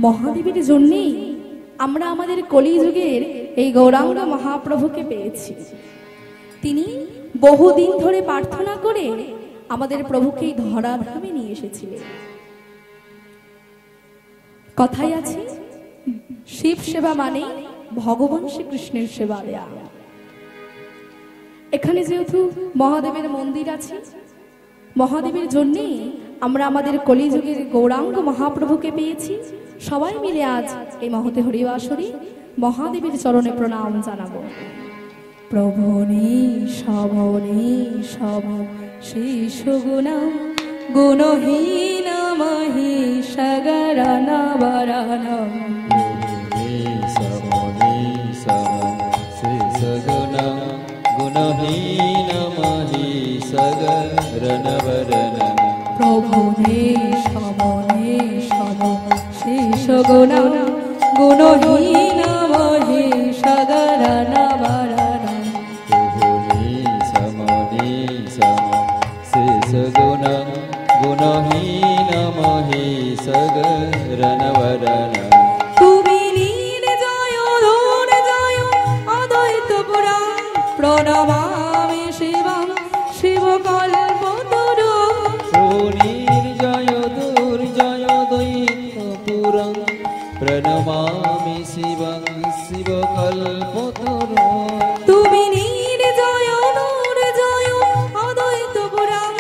মহাদেবের জন্যই আমরা আমাদের কলিযুগের এই গৌরাঙ্গ মহাপ্রভুকে পেয়েছি। তিনি বহুদিন ধরে প্রার্থনা করে আমাদের প্রভুকে এই ধরাধামে নিয়ে এসেছিলেন। কথাই আছে, শিব সেবা মানে ভগবান শ্রীকৃষ্ণের সেবা দেয়া। এখানে যেহেতু মহাদেবের মন্দির আছে, মহাদেবের জন্যই আমরা আমাদের কলিযুগের গৌরাঙ্গ মহাপ্রভুকে পেয়েছি। সবাই মিলে আজ এই মহতে হরিবাসরে মহাদেবের চরণে প্রণাম জানাবো। প্রভুনি শবনে সব শেষ গুণাম গুণহীন মহিষগণ বরণম গুণহীন মহিষগণ বরণম প্রভুনে শবনে সব শেষ গুণাম গুণহীন মহিষগণ বরণম গুণং গুণহীন মহিষগণ বরণম তুমি নির্জয় দুর্জয় অদ্বৈত পুরাণ প্রণমামি শিবং শিবকল্পতরু নির্জয় দুর্জয় দ্বৈত পুরং প্রণমামি শিবং শিবকল্পতরু তুমি নির্জয় দুর্জয় অদ্বৈত পুরাণ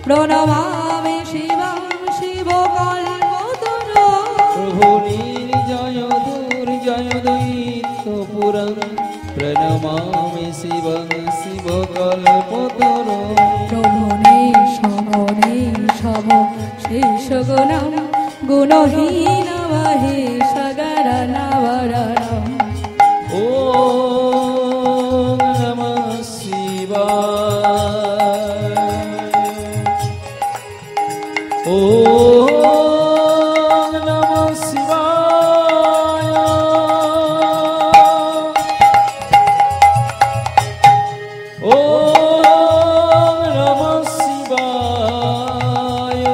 প্রণমামি শিবং শিবকল্পতরু প্রভু নির্জয় দুর্জয় দ্বৈত পুরং প্রণমামি শিবং শিবকল্পতরু প্রভুনে শবনে সব শেষ গুণাম গুণহীন মহিষগণ বরণম ওম নমঃ শিবায় ওম নমঃ শিবায় ওম নমঃ শিবায়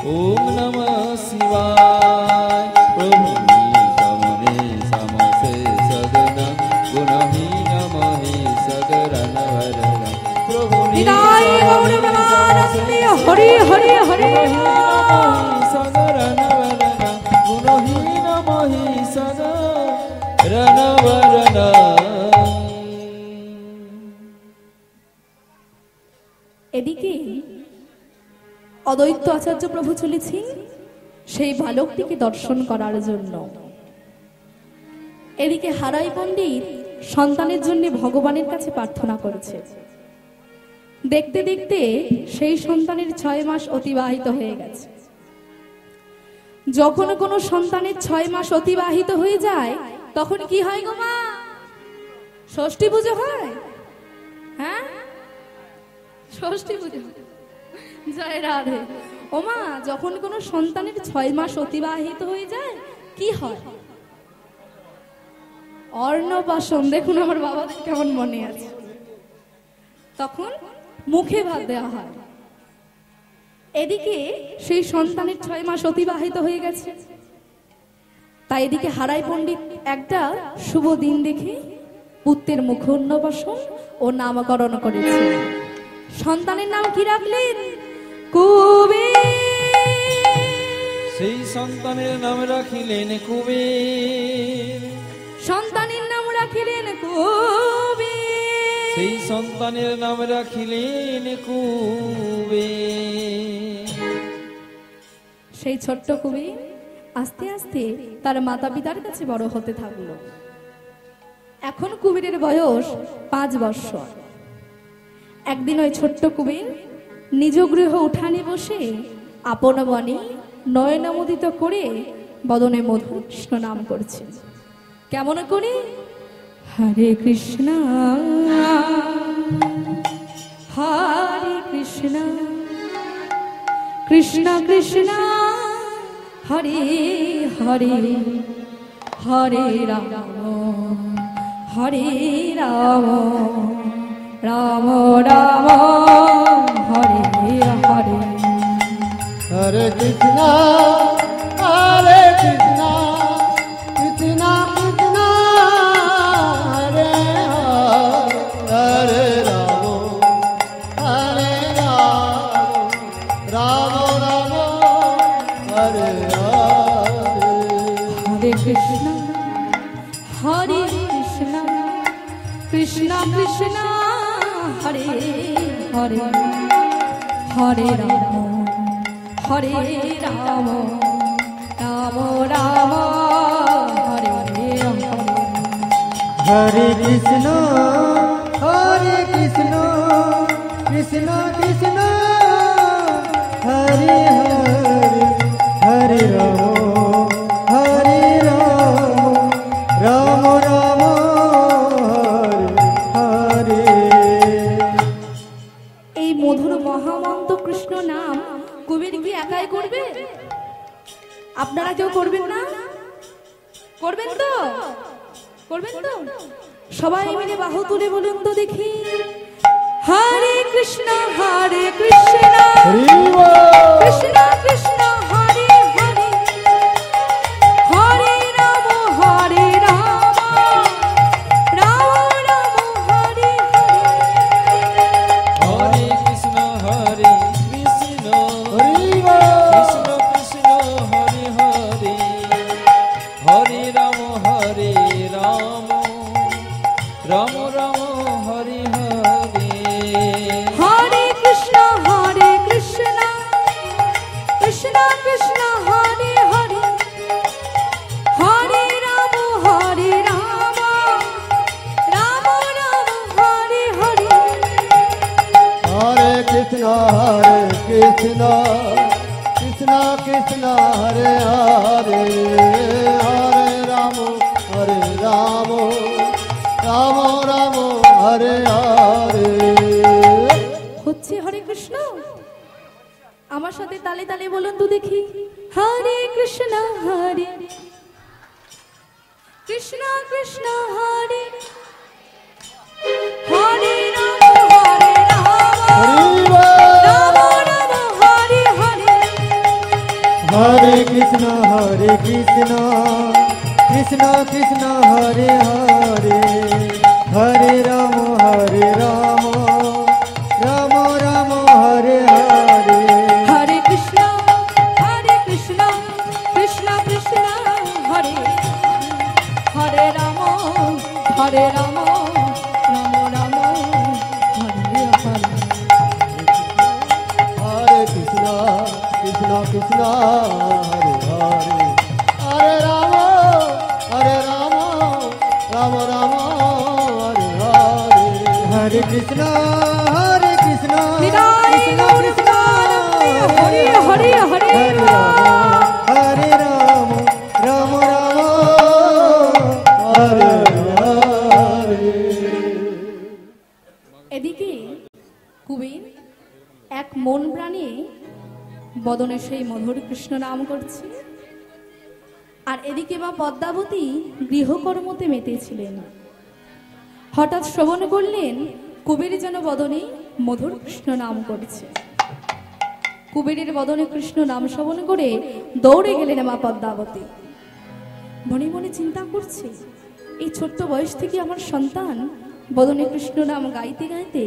ওম নমঃ শিবায় প্রভু সমনে সমসে সগনং গুণহীন মহিষগণ বরণম প্রভু বিদায় গৌর প্রেমানন্দে হরি হরি হরি মহিষগণ বরণম গুণহীন মহিষগণ বরণম। এদিকে অদ্বৈত আচার্য প্রভু চলেছেন সেই বালকটিকে দর্শন করার জন্য। এদিকে হারাই পণ্ডিত সন্তানের জন্য ভগবানের কাছে প্রার্থনা করেছে। দেখতে দেখতে সেই সন্তানের 6 মাস অতিবাহিত হয়ে গেছে। যখন কোনো সন্তানের 6 মাস অতিবাহিত হয়ে যায় তখন কি হয় গো মা? ষষ্ঠী পুজো হয়। হ্যাঁ, ষষ্ঠী পুজো। জয় রাধে। ও মা, যখন কোনো সন্তানের 6 মাস অতিবাহিত হয়ে যায় কি হয়? অন্নপ্রাশন। দেখুন আমার বাবাদের কেমন মনে আছে। তখন মুখে ভাত দেওয়া হয়। এদিকে সেই সন্তানের 6 মাস অতিবাহিত হয়ে গেছে। তাই এদিকে হারাই পণ্ডিত একটা শুভ দিন দেখে পুত্রের মুখে অন্নপ্রাশন ও নামকরণ করেছে। সন্তানের নাম কি রাখলেন? কুবের। সেই সন্তানের নাম রাখিলেন কুবের। সন্তানের নাম রাখিলেন কুবের। সেই সন্তানের নাম রাখিলেন কুবের। সেই ছোট্ট কুবের আস্তে আস্তে তার মাতা পিতার কাছে বড় হতে থাকলো। এখন কুবেরের বয়স 5 বছর। একদিন ওই ছোট্ট কুবের নিজ গৃহ উঠানে বসে আপন বনে নয়নামোদিত করে বদনে মধুর কৃষ্ণ নাম করছে। কেমন করে? হরে কৃষ্ণ হরে কৃষ্ণ কৃষ্ণ কৃষ্ণ হরে হরে হরে রাম হরে Ram Ram Ram Hare Hare Hare Krishna, Hare Krishna, Krishna Krishna, Hare Hare, Hare Rama, Hare Rama, Rama Rama, Hare Hare. Hare Krishna, Hare Krishna, Krishna Krishna, Hare Hare, Hare Rama, Hare Rama, Rama Rama, Hare Hare. Hare Krishna, Hare Krishna, Krishna Krishna, Hare Hare, Hare Rama, Hare Rama, Rama Rama, Hare Hare. এই মধুর মহামন্ত্র কৃষ্ণ নাম কবির কি একাই করবে? আপনারা কেউ করবেন না? করবেন তো? করবেন তো? সবাই মিলে বাহু তুলে বলুন তো দেখি, হরে কৃষ্ণ কৃষ্ণ কৃষ্ণ হরে হরে, হরে রাম রাম রাম হরে হরে। হরে কৃষ্ণ কৃষ্ণ কৃষ্ণ হরে হরে, হরে রাম রাম রাম হরে হরে। হরে কৃষ্ণ কৃষ্ণ কৃষ্ণ কৃষ্ণ হরে হরে, হরে Ram Ram Ram Hare Hare. Hare Krishna, Krishna Krishna, Hare Hare, Hare Rama, Rama Rama, Hare Hare. হচ্ছে হরে কৃষ্ণ। আমার সাথে তালে তালে বলুন তো দেখি, হরে কৃষ্ণ কৃষ্ণ কৃষ্ণ হরে, হরে Ram Ram Ram Hare Hare. Hare Krishna, Krishna Krishna, Hare Hare, Hare Rama, Rama Rama, Hare Hare. হরে কৃষ্ণ কৃষ্ণ কৃষ্ণ হরে, হরে Ram Ram Ram Hare Hare. Hare Krishna, Krishna Krishna, Hare Hare, Hare Rama, Rama Rama, Hare Hare. Hare Krishna, Krishna Nitai Gour প্রেমানন্দে, Hare Hare Hare Hare Ram. Rama, Hare Rama, Rama Rama, Hare Hare. এদিকে কুবের এক মন প্রাণে বদনে সেই মধুর কৃষ্ণ নাম করছে, আর এদিকে মা পদ্মাবতী গৃহকর্মতে মেতেছিলেন। হঠাৎ শ্রবণ করলেন কুবের যেন বদনে মধুর কৃষ্ণ নাম করছে। কুবেরের বদনে কৃষ্ণ নাম শ্রবণ করে দৌড়ে গেলেন মা পদ্মাবতী। মনে মনে চিন্তা করছে, এই ছোট্ট বয়স থেকে আমার সন্তান বদনে কৃষ্ণ নাম গাইতে গাইতে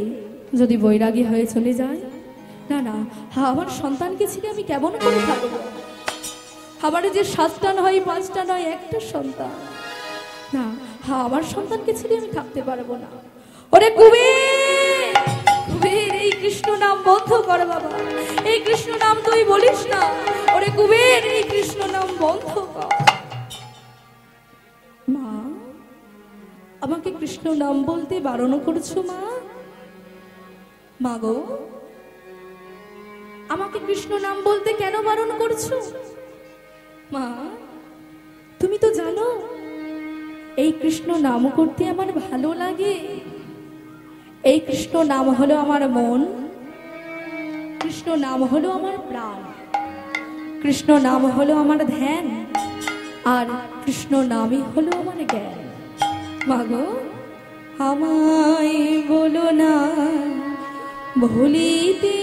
যদি বৈরাগী হয়ে চলে যায়, না না, আমার সন্তানকে ছেড়ে আমি কেমন করে থাকবো? আমার যে 7টা নয় 5টা নয়, একটা সন্তান, না, আমার সন্তানকে ছেড়ে আমি থাকতে পারবো না। ওরে কুবের, কুবের, এই কৃষ্ণ নাম বন্ধ কর বাবা, এই কৃষ্ণ নাম তুই বলিস না। ওরে কুবের, এই কৃষ্ণ নাম বন্ধ কর। মা, আমাকে কৃষ্ণ নাম বলতে বারণ করছো মা? মা গো, আমাকে কৃষ্ণ নাম বলতে কেন বারণ করছো? মা, তুমি তো জানো এই কৃষ্ণ নাম করতে আমার ভালো লাগে। এই কৃষ্ণ নাম হলো আমার মন, কৃষ্ণ নাম হলো আমার প্রাণ, কৃষ্ণ নাম হলো আমার ধ্যান, আর কৃষ্ণ নামই হলো আমার জ্ঞান। মাগো, আমায় বলো না ভুলিতে,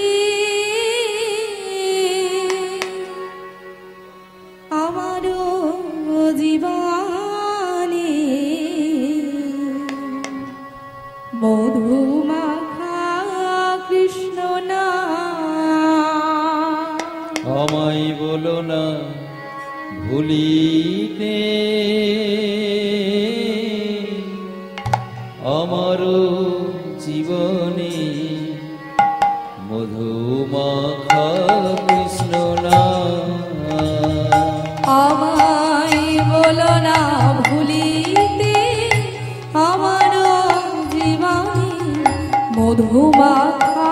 আমায় বলো না ভুলিতে আমার জীবনে মধুমাখা কৃষ্ণ নাম। আমায় বলো না ভুলিতে আমার জীবনে মধুমাখা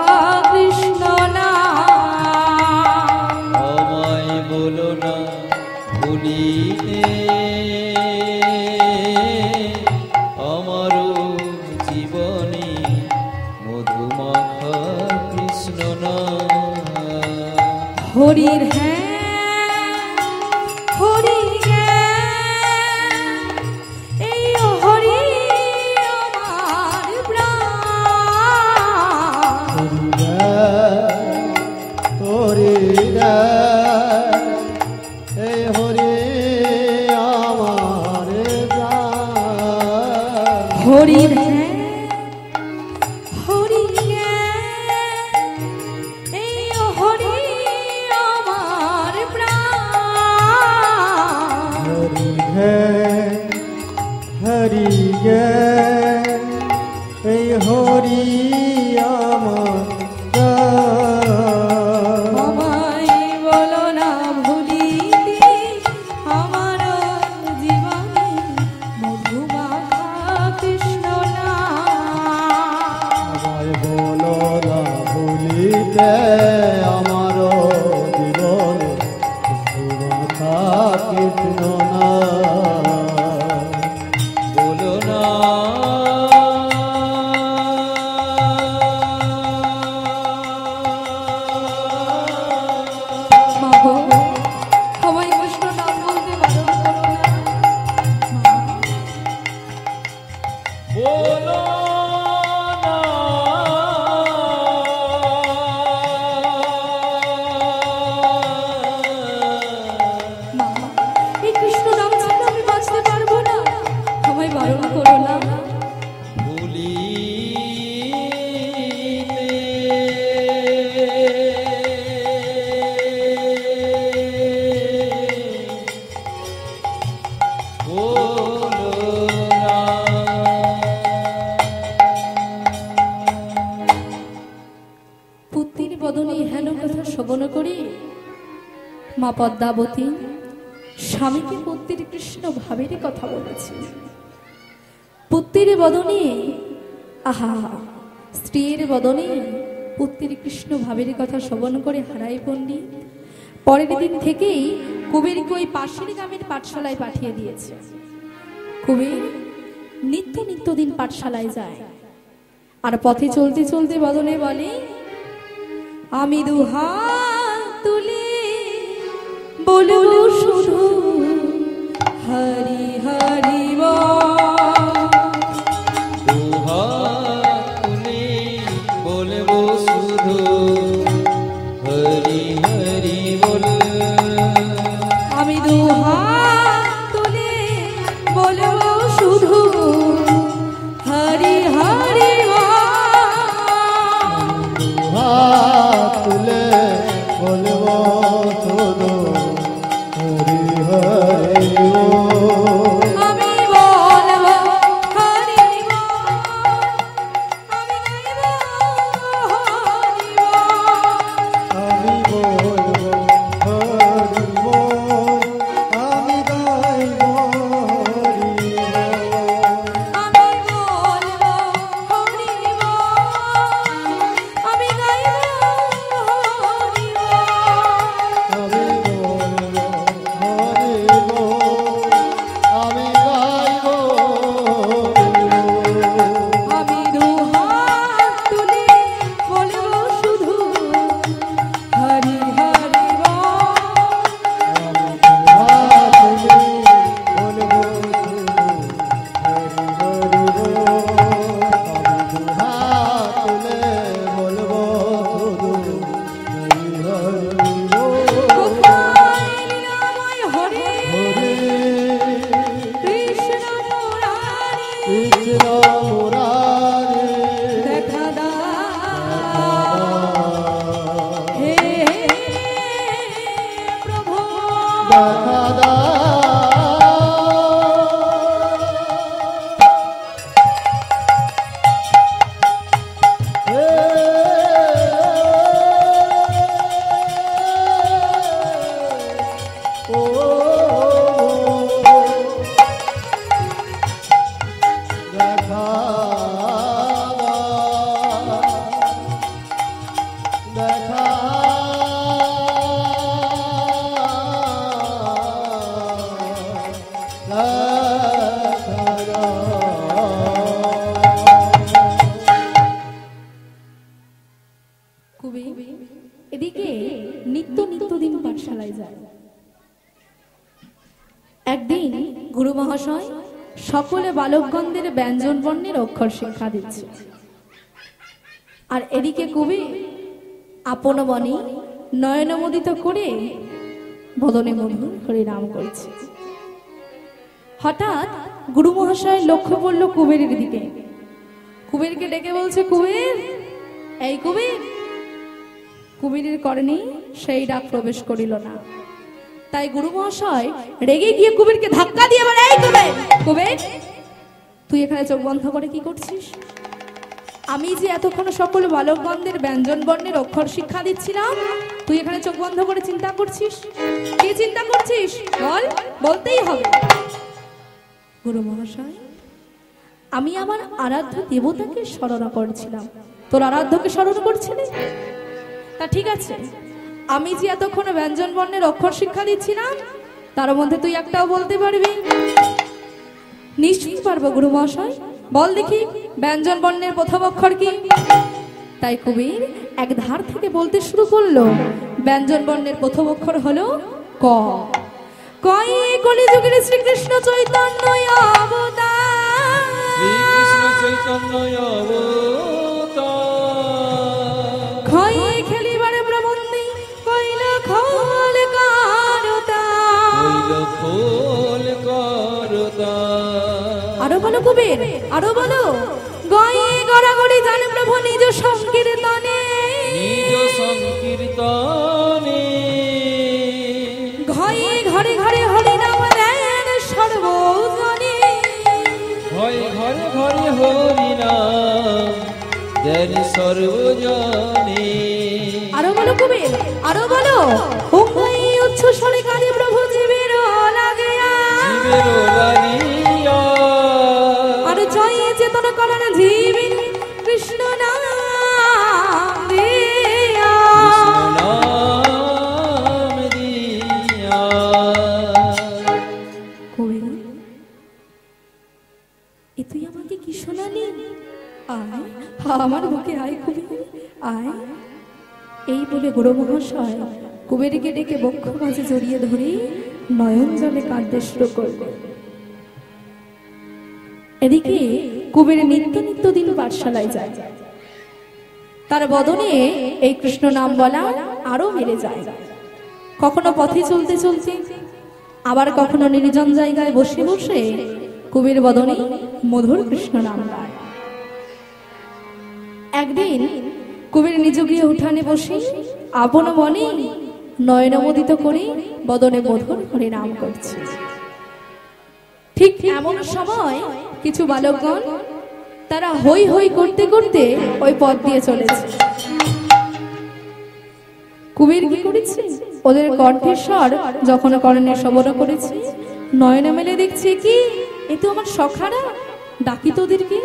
কৃষ্ণ নাম। আমায় বলো না ভুলিতে আমার জীবনে মধুমাখা কৃষ্ণ নাম। হরির হ্যাঁ হরি এই হরি আমার প্রাণ। হরি এই হরি আমার প্রাণ। হরির হ্যাঁ হরি এই হরি আমার প্রাণ। হরি এই হরি আমার প্রাণ। আমায় বলো না ভুলিতে আমার জীবনে মধুমাখা কৃষ্ণ নাম। আমায় বলো না ভুলিতে আমার জীবনে মধুমাখা কৃষ্ণ নাম। বলো না মাগো আমায় কৃষ্ণ নাম বলতে বারণ করো না। বলো না মা, এই কৃষ্ণ নাম ছাড়া আমি বাঁচতে পারবো না, আমায় বারণ করো না। পুত্রের বদনে হেন কথা শ্রবণ করি মা পদ্মাবতী স্বামীকে পুত্রের কৃষ্ণ ভাবের কথা বলেছে। পুত্রের বদনে আহা স্ত্রীর বদনে পুত্রের কৃষ্ণ ভাবের কথা শ্রবণ করে হারায় পণ্ডিত। পরের দিন থেকেই কুবেরকে ওই পাশের গ্রামের পাঠশালায় পাঠিয়ে দিয়েছে। কুবের নিত্য দিন পাঠশালায় যায় আর পথে চলতে চলতে বদনে বলে, আমি দুহাত তুলে বলবো শুধু হরি হরি দুহাত তুলে বলবো শুধু হরি হরি বল। আমি দুহাত তুলে বলবো শুধু হরি হরি হাত তুলে বলবো শুধু দেখা দাও এদিকে নিত্য দিন পাঠশালায় যায়। একদিন গুরু মহাশয় সকলে বালকগণদের ব্যঞ্জন বর্ণের অক্ষর শিক্ষা দিচ্ছে, আর এদিকে কবি আপন বনে নয়নমোদিত করে বদনে মধুর হরিনাম করছে। হঠাৎ গুরু মহাশয় লক্ষ্য পড়ল কুবেরের দিকে। কুবেরকে ডেকে বলছে, কুবের, এই কুবের। কুবেরের কর্ণে সেই ডাক প্রবেশ করিল না। তাই গুরু মহাশয় রেগে গিয়ে কুবেরকে ধাক্কা দিয়ে বলে, এই কুবের, কুবের, তুই এখানে চোখ বন্ধ করে কি করছিস? আমি যে এতক্ষণ সকল বালকগণদের ব্যঞ্জন বর্ণের অক্ষর শিক্ষা দিচ্ছিলাম, তুই এখানে চোখ বন্ধ করে চিন্তা করছিস? কি চিন্তা করছিস বল, বলতেই হবে। গুরু মহাশয়, আমি আমার আরাধ্য দেবতাকে স্মরণ করছিলাম। তোর আরাধ্যকে স্মরণ করছিলি? তা ঠিক আছে, আমি যে এতক্ষণ ব্যঞ্জন বর্ণের অক্ষর শিক্ষা দিচ্ছিলাম, তার মধ্যে তুই একটাও বলতে পারবি? নিশ্চয়ই পারবো গুরু মহাশয়, বল দেখি ব্যঞ্জন বর্ণের প্রথম অক্ষর কি? তাই কবির এক ধার থেকে বলতে শুরু করলো, ব্যঞ্জন বর্ণের প্রথম অক্ষর হলো ক। কয়ে কলিযুগের শ্রীকৃষ্ণ চৈতন্য অবতার, শ্রীকৃষ্ণ চৈতন্য অবতার। ক্ষয়ে খেলিবারে প্রবন্ধে কইল খোল করতা, কইল খোল করতা। আরো বলো কবির, আরো বলো। গয়ে গড়াগড়ি জানে প্রভু নিজ সংকীর্তনে, নিজ সংকীর্তনে। ঘয়ে ঘরে ঘরে হরিনাম দেন সর্বজনে, ঘরে ঘরে ঘরে হরিনাম দেন সর্বজনে। আরো বলো কবির, আরো বলো। হুঙ্গাই উচ্চ স্বরে কাঁদে প্রভু জীবের লাগিয়া, জীবের লাগিয়া। আর জয় চেতন করেন জীবের কৃষ্ণ নাম দিয়া, কৃষ্ণ নাম দিয়া। কবির, এ তুই আমাকে কি শোনালি? আয় আমার বুকে আয় কবির, আয়। এই বলে গুরু মহাশয় কুবেরকে ডেকে বক্ষ মাঝে জড়িয়ে ধরে নয়ন জলে কাঁদতে শুরু করলেন। এদিকে কুবের নিত্য দিন পাঠশালায় যায়। তার বদনে এই কৃষ্ণ নাম বলা আরো বেড়ে যায়। কখনো পথে চলতে চলতে, আবার কখনো নির্জন জায়গায় বসে বসে কুবের বদনে মধুর কৃষ্ণ নাম গায়। একদিন কুবের নিজ গৃহে উঠানে বসে আপন মনে নয়নমোদিত করে বদনে মধুর করে নাম করছে। ঠিক এমন সময় কিছু বালকগণ তারা হই হই করতে করতে ওই পথ দিয়ে চলেছে। কুবের কি করেছে? ওদের কণ্ঠের স্বর যখন কর্ণে শ্রবণ করেছে, নয়নে মেলে দেখছে কি এ তো আমার সখারা, ডাকি তোদেরকে।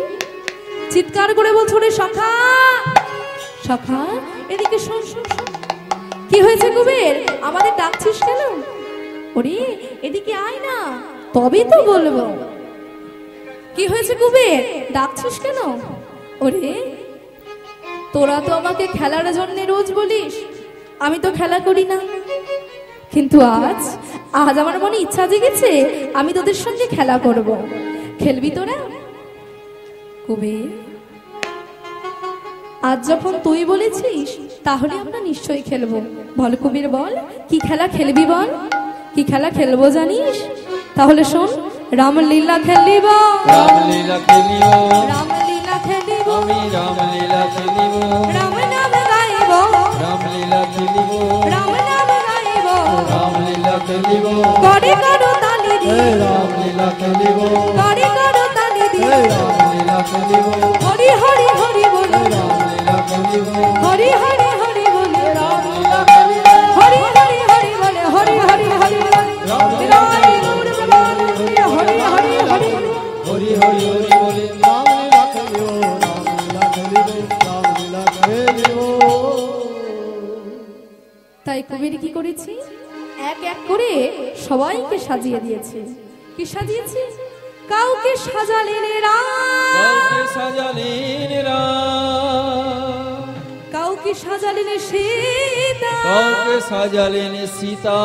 চিৎকার করে বলছে, ওরে সখা, সখা এদিকে শোন, শোন, শোন। কি হয়েছে কুবের, আমাদের ডাকছিস কেন? ওরে এদিকে আয় না, তবেই তো বলবো। কি হয়েছে কুবের, ডাকছিস কেন? ওরে তোরা তো আমাকে খেলার জন্য রোজ বলিস, আমি তো খেলা করি না, কিন্তু আজ আমার মনে ইচ্ছা জেগেছে আমি তোদের সঙ্গে খেলা করব। খেলবি তোরা? কুবের, আজ যখন তুই বলেছিস তাহলে আমরা নিশ্চয়ই খেলবো। বল কুবের, বল কি খেলা খেলবি, বল কি খেলা খেলবো জানিস? তাহলে শোন, রামলীলা খেলিব, রামলীলা খেলিব, রামলীলা খেলিব, আমি রামলীলা খেলিব, রাম নাম গাইব, রামলীলা খেলিব, রাম নাম গাইব, রামলীলা রামলীলা খেলিব করে করো তালি হে দিয়ে রামলীলা খেলিব করে করো তালি হে দিয়ে রামলীলা খেলিব হরি হরি হরি বলে রামলীলা খেলিব হরি হরি হরি বলে রামলীলা খেলিব হরি হরি হরি বলে হরি হরি হরি বলে রাধে গৌর ভগবান হরি হরি হরি বলে হরি হরি হরি বলে রামলীলা খেলিব রামলীলা খেলিব রামলীলা খেলিব। তাই কবির কি করেছি এক এক করে সবাইকে সাজিয়ে দিয়েছে কি সাজিয়েছে কাউকে সাজালেন রাম কাউকে সাজালেন রাম কাউকে সাজালেন সীতা কাউকে সাজালেন সীতা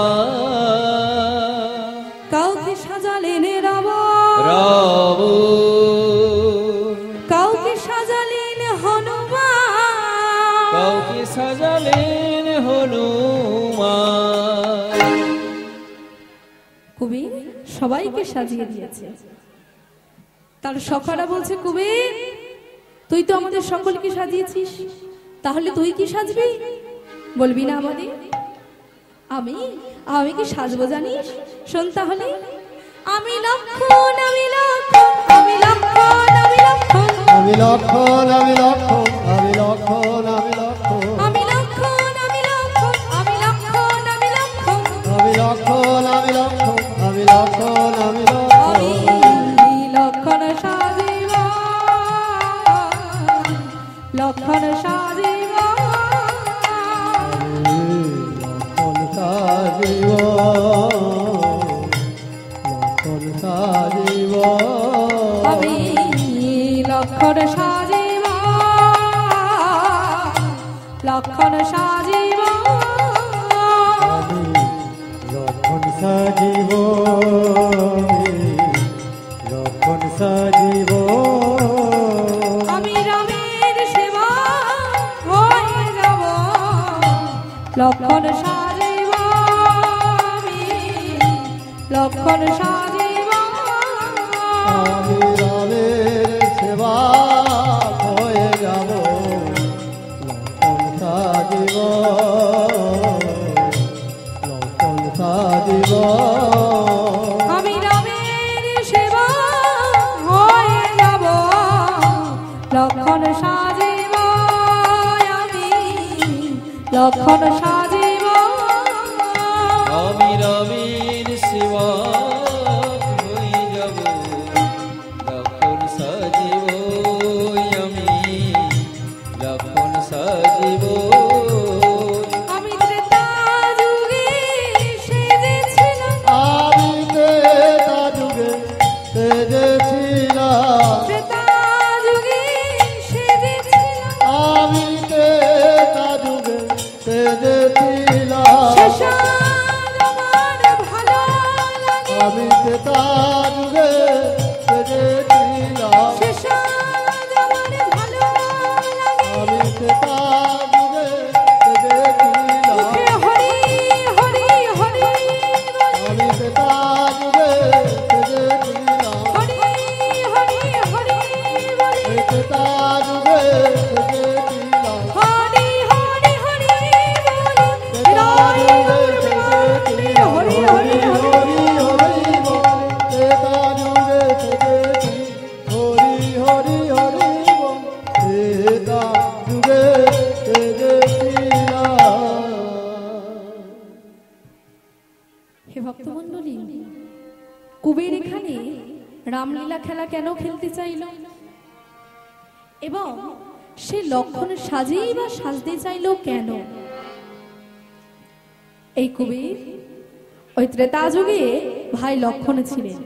কাউকে সাজালেন রাবণ রাবণ কাউকে সাজালেন হনুমান কাউকে সাজালেন হনুমান কবি সবাইকে সাজিয়ে দিয়েছে তার সখারা বলছে কবি তুই তো আমাদের সকলকে সাজিয়েছিস তাহলে তুই কি সাজবি বলবি না আমাদের আমি আমি কি সাজবো জানিস শোন তাহলে আমি লক্ষণ আমি লক্ষণ আমি লক্ষণ আমি লক্ষণ আমি লক্ষণ আমি লক্ষণ আমি লক্ষণ আমি লক্ষণ আমি লক্ষণ আমি লক্ষণ আমি লক্ষণ আমি লক্ষণ আমি লক্ষণ আমি লক্ষণ আমি লক্ষণ আমি আমি লক্ষণ লক্ষণ সাজিব লক্ষণ সাজিব লক্ষণ সাজিব লক্ষণ সাজিব আমি লক্ষণ সাজিব লক্ষণ সাজিব আমি লক্ষণ সাজিব লক্ষণ সাজিব আমি রামের সেবা হয়ে যাব লক্ষণ সাজিব আমি লক্ষণ সাজিব আমি রামের সেবা হয়ে যাব লক্ষণ সাজিব লক্ষণ সাজিব আমি রামের সেবা হয়ে যাব লক্ষণ সাজিব আমি লক্ষণ সাজিব আমি রামের সেবা হয়ে যাব লক্ষণ সাজিব আমি লক্ষণ সাজিব আমি ত্রেতা যুগে সেজেছিলাম আমি ত্রেতা যুগে সেজেছিলাম ত্রেতা যুগে সেজেছিলাম আমি ত্রেতা যুগে সেজেছিলাম শেষ আমার ভালো লাগে আমি ত্রেতা যুগে সেজেছিলাম শেষ আমার ভালো লাগে আমি ত্রেতা যুগে সেজেছিলাম মুখে হরি হরি হরি বলে আমি ত্রেতা যুগে সেজেছিলাম হরি হরি হরি বলে এই ত্রেতা যুগে সেজেছিলাম হরি হরি হরি বলে রায় হরি হরি হরি হে ভক্তমণ্ডলী কুবের এখানে রামলীলা খেলা কেন খেলতে চাইল এবং সে লক্ষণ সাজেই বা সাজতে চাইল কেন এই কুবের ওই ত্রেতা যুগে ভাই লক্ষণ ছিলেন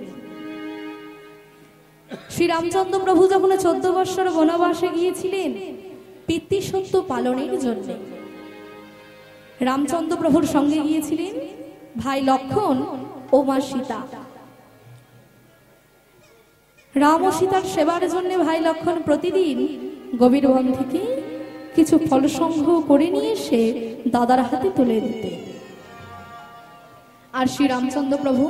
শ্রী রামচন্দ্র প্রভু যখন 14 বৎসর বনবাসে গিয়েছিলেন পিতৃ সত্য পালনের জন্য রামচন্দ্র প্রভুর সঙ্গে গিয়েছিলেন ভাই লক্ষণ ও মা সীতা রাম ও সীতার সেবার জন্য ভাই লক্ষণ প্রতিদিন গভীর বন থেকে কিছু ফল সংগ্রহ করে নিয়ে এসে দাদার হাতে তুলে দিতে আর শ্রী রামচন্দ্র প্রভু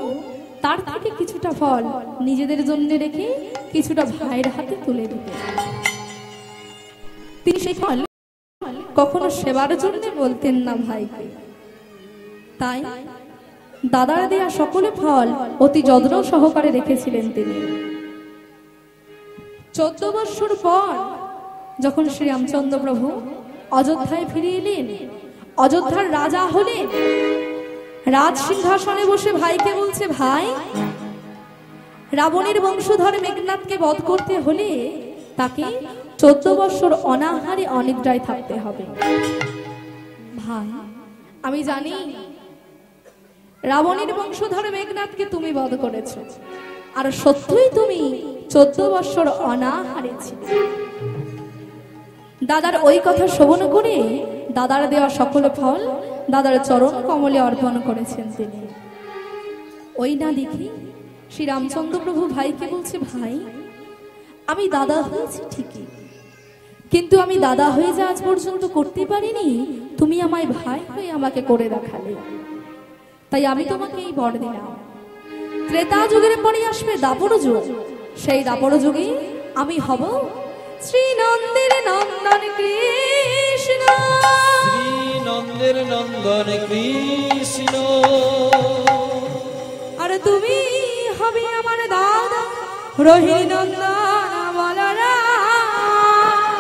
তার থেকে কিছুটা ফল নিজেদের জন্য রেখে কিছুটা ভাইয়ের হাতে তুলে দিতে তিনি সেই ফল কখনো সেবার জন্য বলতেন না ভাইকে তাই দাদার দেয়া সকলে ফল অতি যত্ন সহকারে রেখেছিলেন তিনি। 14 বৎসর পর যখন শ্রীরামচন্দ্র প্রভু অযোধ্যায় ফিরে এলেন, অযোধ্যার রাজা হলেন, রাজ সিংহাসনে বসে ভাইকে বলছে, ভাই, রাবণের বংশধর মেঘনাথকে বধ করতে হলে তাকে 14 বৎসর অনাহারে অনিদ্রায় থাকতে হবে। ভাই, আমি জানি রাবণের বংশধর মেঘনাথকে তুমি বধ করেছ, আর সত্যই তুমি 14 বৎসর অনাহারে ছিলে। দাদার ওই কথা শ্রবণ করে দাদার দেওয়া সকল ফল দাদার চরণ কমলে অর্পণ করেছেন তিনি। ওই না দেখি শ্রীরামচন্দ্র প্রভু ভাইকে বলছে, ভাই, আমি দাদা হয়েছি ঠিকই, কিন্তু আমি দাদা হয়ে যা আজ পর্যন্ত করতে পারিনি, তুমি আমায় ভাই হয়ে আমাকে করে দেখালে, তাই আমি তোমাকে এই বর দিলাম। ত্রেতা যুগের পরে আসবে দাপর যুগ, সেই দাপর যুগে আমি হব শ্রীনন্দের নন্দন কৃষ্ণ। শ্রীনন্দের নন্দন কৃষ্ণ, আর তুমি হবে আমার দাদা রোহিণী নন্দন বলরাম।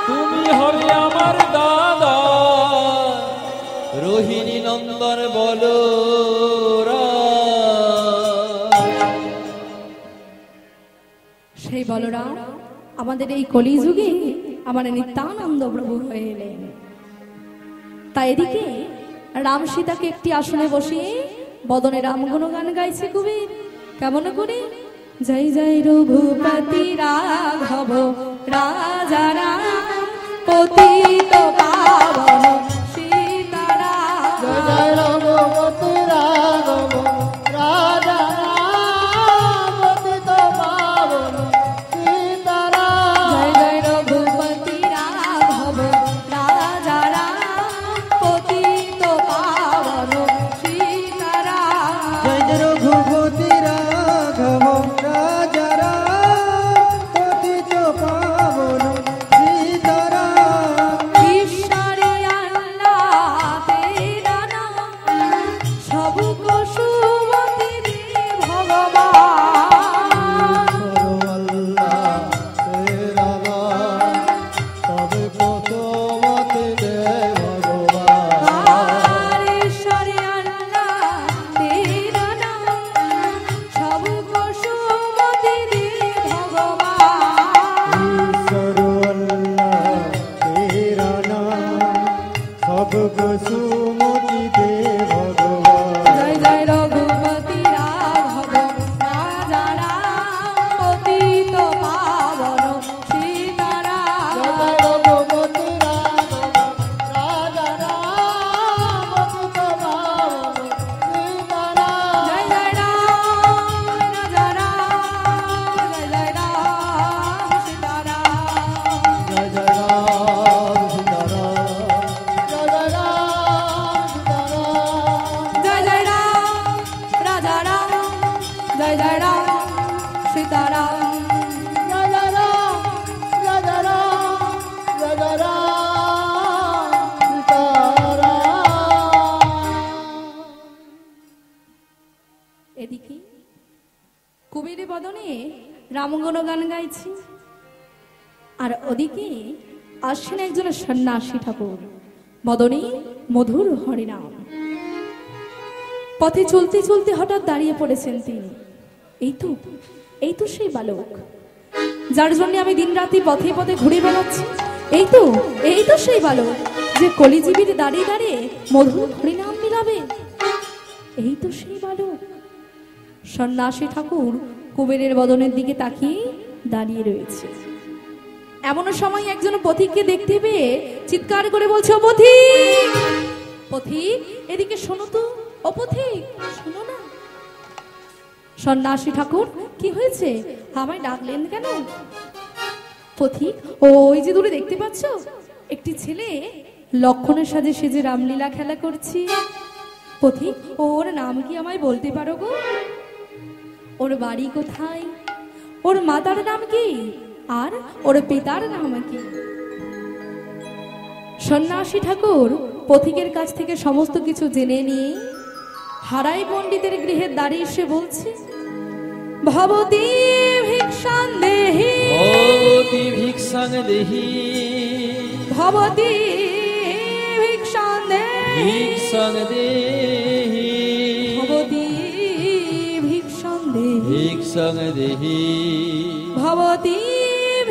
তুমি হবে আমার দাদা রোহিণী নন্দন বলরাম। সেই বলরাম আমাদের এই কলিযুগে আমার নিত্যানন্দ প্রভু হয়ে এলেন। তাই এদিকে রাম সীতাকে একটি আসনে বসিয়ে বদনে রাম গুণগান গাইছে কবির। কেমন করে? জয় জয় রঘুপতি রাঘব রাজা রাম পতিত পাবন সীতারাম। জয় জয় রঘুপতি রাঘব রাজা রাম পতিত পাবন সীতারাম। জয় জয় রঘুপতি রাঘব রাজা রাম পতিত পাবন সীতারাম। জয় জয় রঘুপতি রাঘব রাজা রাম পতিত পাবন সীতারাম। ঈশ্বরে আল্লাহ তেরা নাম সব কুসুমতি দে ভগবান। আল্লাহ তেরা নাম সব কুসুমতি দে ভগবান। ঈশ্বরে আল্লাহ তেরা নাম সব কুসুমতি দে ভগবান। ঈশ্বর আল্লাহ তেরা নাম সব কুসুমতি দে ভগবান। জয় জয় রঘুপতি রাঘব রাজা রাম পতিত পাবন সীতারাম। জয় জয় রঘুপতি রাঘব রাজা রাম পতিত পাবন সীতারাম। জয় জয় রাম রাজা রাম, জয় জয় রাম সীতারাম। জয় জয় রাম সীতারাম। জয় জয় রাম সীতারাম। জয় জয় রাম রাজা রাম, জয় জয় রাম সীতারাম। জয় জয় রাম জয় জয় রাম জয় জয় রাম সীতারাম। এদিকে কুবের বদনে রামগুণ গান গাইছি, আর ওদিকে আসছেন একজন সন্ন্যাসী ঠাকুর, বদনে মধুর হরিনাম। পথে চলতে চলতে হঠাৎ দাঁড়িয়ে পড়েছেন তিনি। এই তো সেই বালক যার জন্য আমি দিন রাতি পথে পথে ঘুরে বেড়াচ্ছি। এই তো সেই বালক যে কলিজীবীর দাঁড়িয়ে দাঁড়িয়ে মধুর হরিনাম মিলাবে। এই তো সেই বালক। সন্ন্যাসী ঠাকুর কুবেরের বদনের দিকে তাকিয়ে দাঁড়িয়ে রয়েছে। এমন সময় একজন পথিককে দেখতে পেয়ে চিৎকার করে বলছে, ও পথিক, পথিক এদিকে শোনো তো, ও পথিক শোনো না। সন্ন্যাসী ঠাকুর, কি হয়েছে, আমায় ডাকলেন কেন? পথিক, ওই যে দূরে দেখতে পাচ্ছ একটি ছেলে লক্ষণের সাজে সেজে রামলীলা খেলা করছি। পথিক, ওর নাম কি আমায় বলতে পারো গো? ওর বাড়ি কোথায়, ওর মাতার নাম কি, আর ওর পিতার নাম কি? সন্ন্যাসী ঠাকুর পথিকের কাছ থেকে সমস্ত কিছু জেনে নিয়ে হারাই পণ্ডিতের গৃহে দাঁড়িয়ে এসে বলছে, ভবতী ভিক্ষাং দেহি, ভবতী ভিক্ষাং দেহি, ভবতী ভিক্ষাং দেহি, ভিক্ষাং দেহি, ভবতী ভিক্ষাং দেহি, ভিক্ষাং দেহি, ভবতী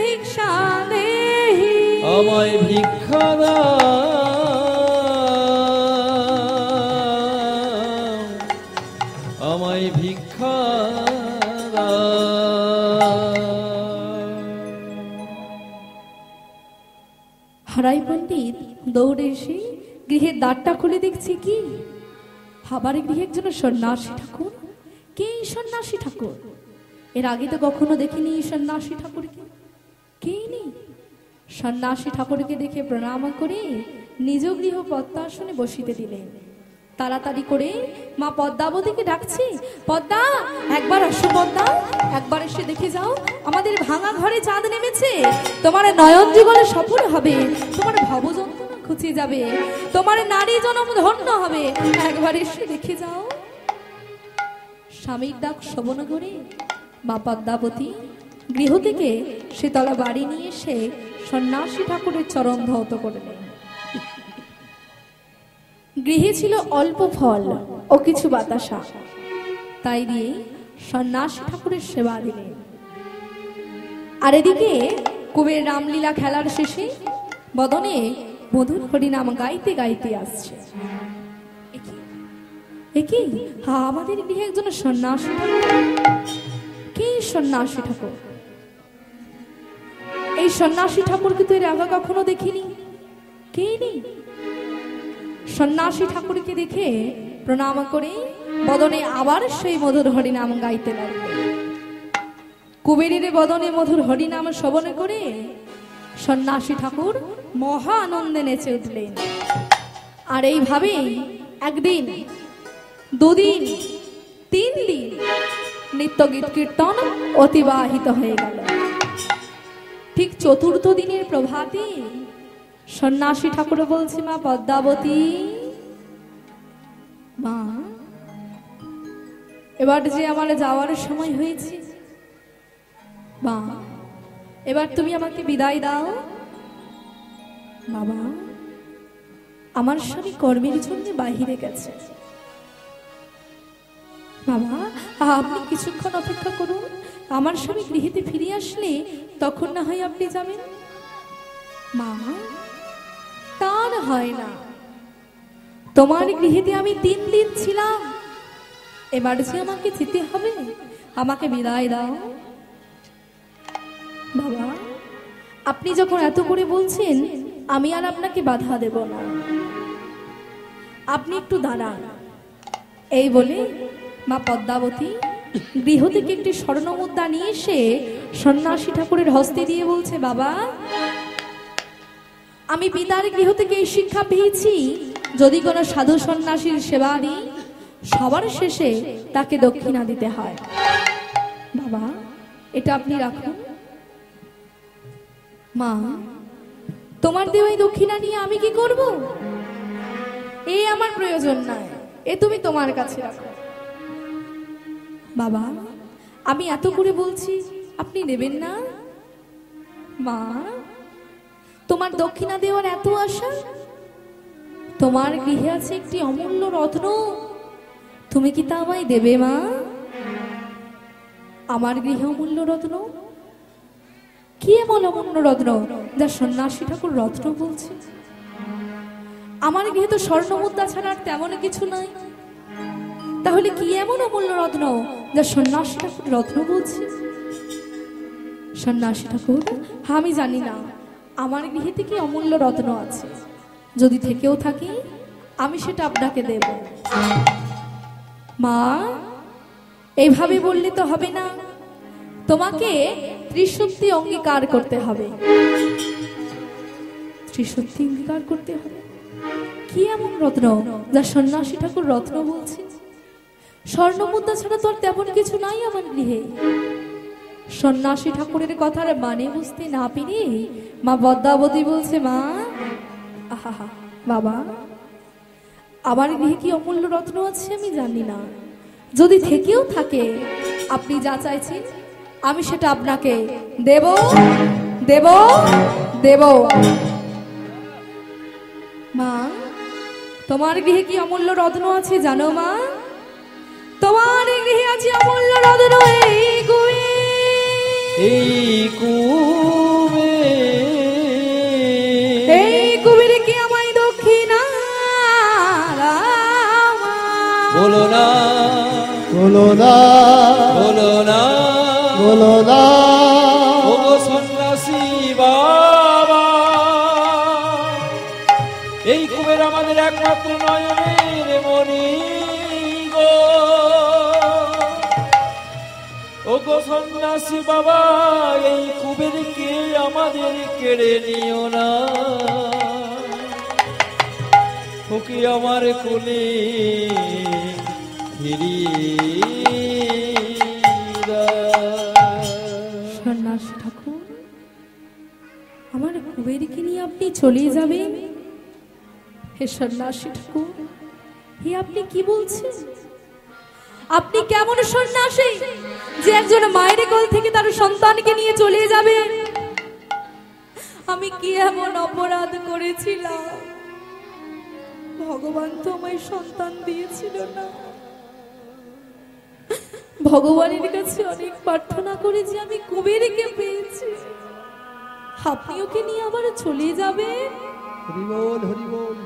ভিক্ষাং দেহি, আমায় ভিক্ষা দাও, আমায় ভিক্ষা দাও। হারাই পণ্ডিত দৌড়ে এসে গৃহের দ্বারটা খুলে দেখছে কি আবার গৃহে একজন সন্ন্যাসী ঠাকুর। কে এই সন্ন্যাসী ঠাকুর? এর আগে তো কখনো দেখিনি এই সন্ন্যাসী ঠাকুরকে। কে নেই? সন্ন্যাসী ঠাকুরকে দেখে প্রণাম করে নিজ গৃহ পদ্মাসনে বসিতে দিলেন। তাড়াতাড়ি করে মা পদ্মাবতীকে ডাকছে, পদ্মা একবার আসো, পদ্মা একবার এসে দেখে যাও, আমাদের ভাঙা ঘরে চাঁদ নেমেছে, তোমার নয়ন যুগলে সফল হবে, তোমার ভব যন্ত্রণা ঘুচে যাবে, তোমার নারী জনম ধন্য হবে, একবার এসে দেখে যাও। স্বামীর ডাক শ্রবণ করে মা পদ্মাবতী গৃহ থেকে শীতলা বাড়ি নিয়ে এসে সন্ন্যাসী ঠাকুরের চরণ ধৌত করলেন। গৃহে ছিল অল্প ফল ও কিছু বাতাসা, তাই দিয়ে সন্ন্যাসী ঠাকুরের সেবা দিলেন। আর এদিকে কুবের রামলীলা খেলার শেষে বদনে মধুর হরিনাম গাইতে গাইতে আসছে। একই আমাদের গৃহে একজন সন্ন্যাসী ঠাকুর। কে সন্ন্যাসী ঠাকুর? এই সন্ন্যাসী ঠাকুরকে তো এর আগে কখনো দেখিনি। কে নেই? সন্ন্যাসী ঠাকুরকে দেখে প্রণাম করে বদনে আবার সেই মধুর হরিনাম গাইতে লাগলো। কুবেরের বদনে মধুর হরিনাম শ্রবণ করে সন্ন্যাসী ঠাকুর মহা আনন্দে নেচে উঠলেন। আর এইভাবেই একদিন, দুদিন, 3 দিন নিত্য গীত কীর্তন অতিবাহিত হয়ে গেল। ঠিক 4র্থ দিনের প্রভাতে সন্ন্যাসী ঠাকুর বলছে, মা পদ্মাবতী, মা এবার যে আমার যাওয়ার সময় হয়েছে, মা এবার তুমি আমাকে বিদায় দাও। বাবা, আমার স্বামী কর্মের জন্য বাহিরে গেছে। বাবা, আপনি কিছুক্ষণ অপেক্ষা করুন, আমার স্বামী গৃহেতে ফিরে আসলে তখন না হয় আপনি যাবেন। মা, তার হয় না, তোমার গৃহেতে আমি 3 দিন ছিলাম, এবার যে আমাকে যেতে হবে, আমাকে বিদায় দাও। বাবা, আপনি যখন এত করে বলছেন, আমি আর আপনাকে বাধা দেব না, আপনি একটু দাঁড়ান। এই বলে মা পদ্মাবতী গৃহ থেকে একটি স্বর্ণ মুদ্রা নিয়ে এসে সন্ন্যাসী ঠাকুরের হস্তে দিয়ে বলছে, বাবা, আমি পিতার গৃহ থেকে এই শিক্ষা পেয়েছি, যদি কোনো সাধু সন্ন্যাসীর সেবা দিই, সবার শেষে তাকে দক্ষিণা দিতে হয়। বাবা, এটা আপনি রাখুন। মা, তোমার দেওয়া দক্ষিণা নিয়ে আমি কি করব? এই আমার প্রয়োজন নাই, এ তুমি তোমার কাছে রাখো। বাবা, আমি এত করে বলছি, আপনি নেবেন না? মা, তোমার দক্ষিণা দেওয়ার এত আশা, তোমার গৃহে আছে একটি অমূল্য রত্ন, তুমি কি তা আমায় দেবে? মা, আমার গৃহে অমূল্য রত্ন? কি এমন অমূল্য রত্ন যা সন্ন্যাসী ঠাকুর রত্ন বলছে? আমার গৃহে তো স্বর্ণ মুদ্রা ছাড়া আর তেমন কিছু নাই, তাহলে কি এমন অমূল্য রত্ন যা সন্ন্যাসী ঠাকুর রত্ন বলছে? সন্ন্যাসী ঠাকুর, আমি জানি না আমার গৃহেতে কি অমূল্য রত্ন আছে, যদি থেকেও থাকে আমি সেটা আপনাকে দেব। মা, এইভাবে বললে তো হবে না, তোমাকে ত্রিসত্যি অঙ্গীকার করতে হবে। ত্রিসত্যি অঙ্গীকার করতে হবে? কি এমন রত্ন যা সন্ন্যাসী ঠাকুর রত্ন বলছে? স্বর্ণ মুদ্রা ছাড়া তো আর তেমন কিছু নাই আমার গৃহে। সন্ন্যাসী ঠাকুরের কথার মানে বুঝতে না পেরে মা পদ্মাবতী বলছে, মা, আহা বাবা, আমার গৃহে কি অমূল্য রত্ন আছে আমি জানি না, যদি থেকেও থাকে আপনি যা চাইছেন আমি সেটা আপনাকে দেব দেব দেব। মা, তোমার গৃহে কি অমূল্য রত্ন আছে জানো মা? তোমার গৃহে আছে অমূল্য রত্ন এই কুবের কি আমায় দক্ষিণা বলো না বলো না বলো না বলো না ও গো সন্ন্যাসী বাবা, এই কুবের আমাদের একমাত্র নয়নের মণি গো। ও গো সন্ন্যাসী বাবা, এই কুবেরকে আমাদের কেড়ে নিও না, ওকে আমার কোলে সন্ন্যাসী ঠাকুর, আমার কুবেরকে নিয়ে আপনি চলে যাবেন? হে সন্ন্যাসী ঠাকুর, হে আপনি কি বলছেন? আপনি কেমন সন্ন্যাসী যে একজন মায়ের কোল থেকে তার সন্তানকে নিয়ে চলে যাবে? আমি কি এমন অপরাধ করেছিলাম? ভগবান তো আমায় সন্তান দিয়েছিল না। ভগবানের কাছে অনেক প্রার্থনা করেছি, আমি কুবেরকে পেয়েছি। আপনি ওকে নিয়ে আবার চলে যাবেন? হরি বল হরি বল।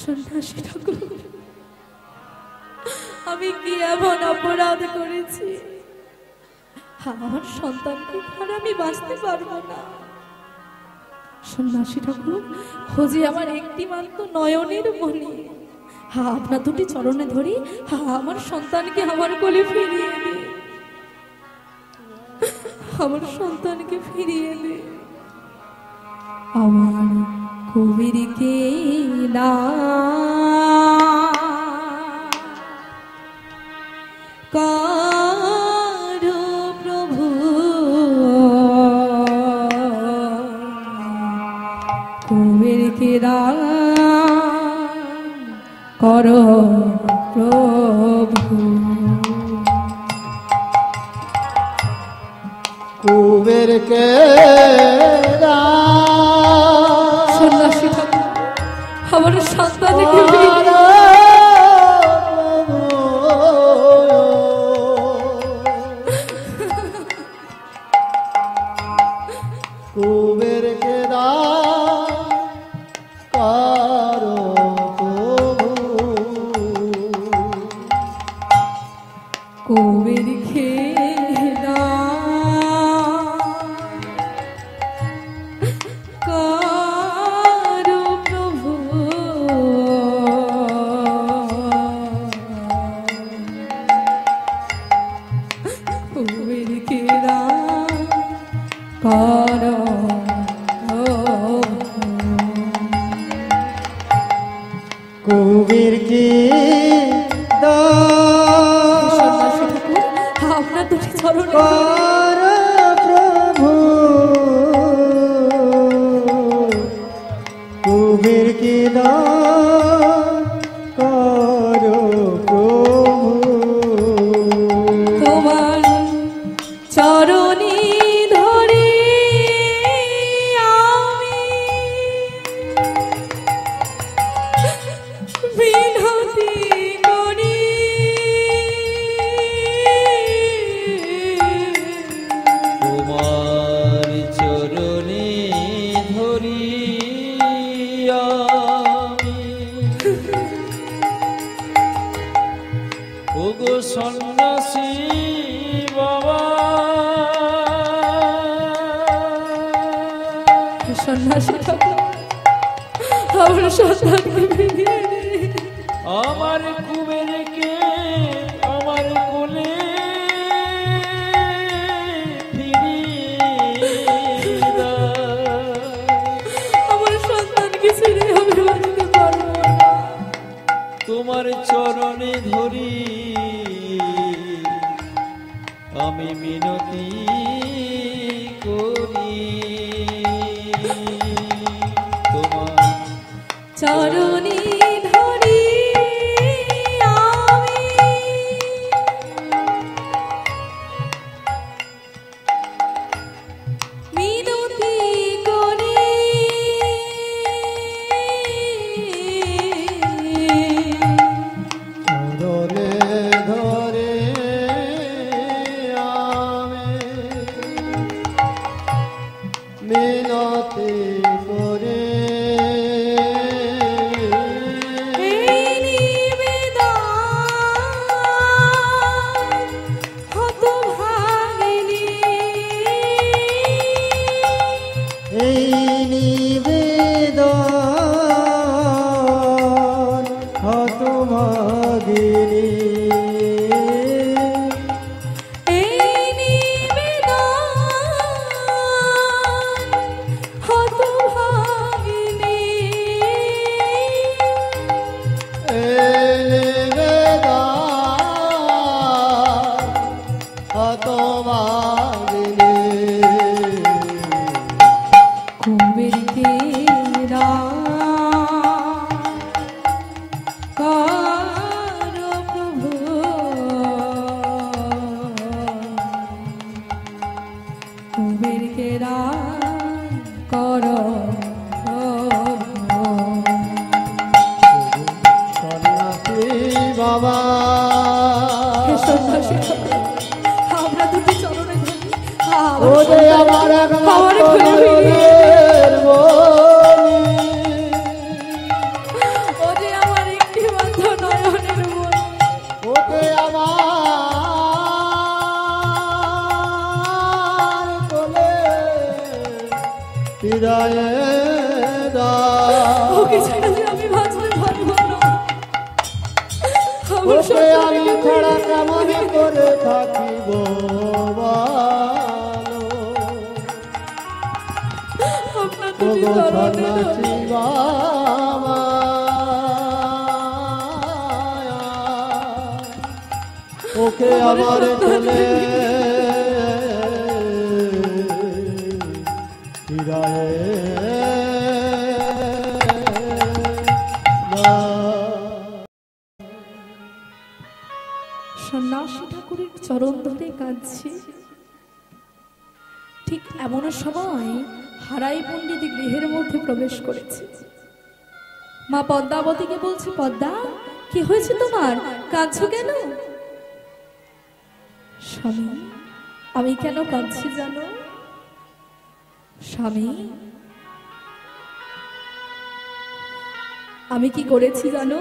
সন্ন্যাসী ঠাকুর, আমি কি এমন অপরাধ করেছি? আমার সন্তানকে আর আমি বাঁচতে পারবো না। সন্ন্যাসী ঠাকুর, খোঁজে আমার একটি মাত্র নয়নের মণি, আপনার দুটি চরণে ধরি, আমার সন্তানকে আমার কোলে ফিরিয়ে দে, আমার সন্তানকে ফিরিয়ে দে। আমার কুবেরকে না কারো প্রভু, কুবেরকে দান করো প্রভু। কুবেরকে সন্ন্যাসী ঠাকুর, আমার সন্তানকে কুবেরকে কারো কুবের খেলা কারো প্রভু, কুবের খেলা কারো কুবের কি সন্ন্যাসী ঠাকুর, আপনার দুটি চরণ প্রভু, কুবের কি করো প্রভু, তোমার চরণে ধরে আমি বিনতি করি, তোমার চরণে ধরি আমি, ও গো সন্ন্যাসী বাবা। সন্ন্যাসী ঠাকুর, আমার সন্তানকে ফিরিয়ে দে। আমার কুবেরকে আমার কোলে ফিরিয়ে দাও, আমার সন্তানকে ছেড়ে আমি বাঁচতে পারবো না। তোমার চরণে ধরি আমি মিনতি করি, তোমার চরণে ধরি আমরা দুটি চরণে ধরি ওরে আমার আমার একমাত্র খুলে ফিরিয়ে নয়নের মণি ওরে আমার একটি মাত্র নয়নের মণি ওকে আমার কোলে ফিরায়ে দাও ওকে ছাড়া যে আমি বাঁচতে পারবো না আমার ওকে আমি সন্তানকে ছাড়া ফিরিয়ে কেমন করে থাকিব আপনার দুটি ওগো চরণে ধরি সন্ন্যাসী বাবা ওকে আমার কোলে ফিরায়ে সন্ন্যাসী ঠাকুরের চরণ ধরে কাঁদছে। ঠিক এমন সময় হারাই পণ্ডিত গৃহের মধ্যে প্রবেশ করেছে। মা পদ্মাবতীকে বলছে, পদ্মা কি হয়েছে তোমার, কাঁদছো কেন? স্বামী, আমি কেন কাঁদছি জানো? স্বামী, আমি কি করেছি জানো?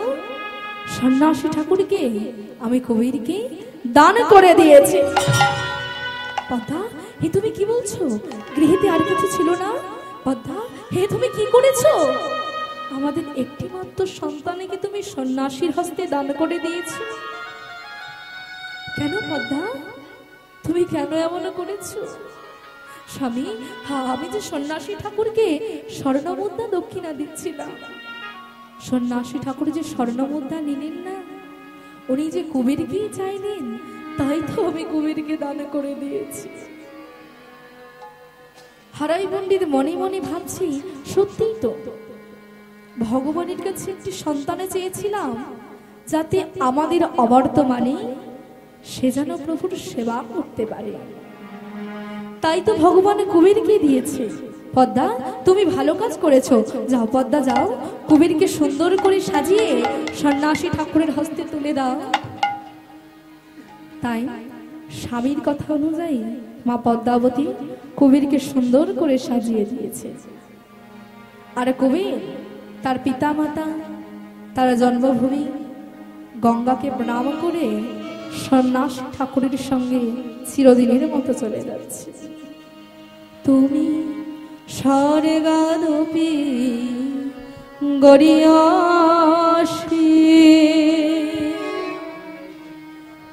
সন্ন্যাসী ঠাকুরকে আমি কবিরকে দান করে দিয়েছি। পদ্মা, হে তুমি কি বলছো? গৃহেতে আর কিছু ছিল না? পদ্মা, হে তুমি কি করেছো? আমাদের একটি মাত্র সন্তানকে তুমি সন্ন্যাসীর হস্তে দান করে দিয়েছো। কেন পদ্মা, তুমি কেন এমন করেছো? স্বামী, আমি যে সন্ন্যাসী ঠাকুরকে স্বর্ণমুদ্রা দক্ষিণা দিচ্ছিলাম। সন্ন্যাসী ঠাকুর যে স্বর্ণমুদ্রা নিলেন না, উনি যে কুবেরকেই চাইলেন, তাই তো আমি কুবেরকে দান করে দিয়েছি। হারাই পণ্ডিত মনে মনে ভাবছি, সত্যিই তো ভগবানের কাছে একটি সন্তানে চেয়েছিলাম, যাতে আমাদের অবর্তমানে সে যেন প্রভুর সেবা করতে পারে। তাই তো ভগবান কুবেরকে দিয়েছে। পদ্মা, তুমি ভালো কাজ করেছো। যাও পদ্মা, যাও কুবেরকে সুন্দর করে সাজিয়ে সন্ন্যাসী ঠাকুরের হস্তে তুলে দাও। তাই স্বামীর কথা অনুযায়ী মা পদ্মাবতী কুবেরকে সুন্দর করে সাজিয়ে দিয়েছে। আর কুবের তার পিতা মাতা, তার জন্মভূমি গঙ্গাকে প্রণাম করে সন্ন্যাসী ঠাকুরের সঙ্গে চিরদিনের মতো চলে যাচ্ছে। তুমি স্বর্গাদপি গরিয়সী,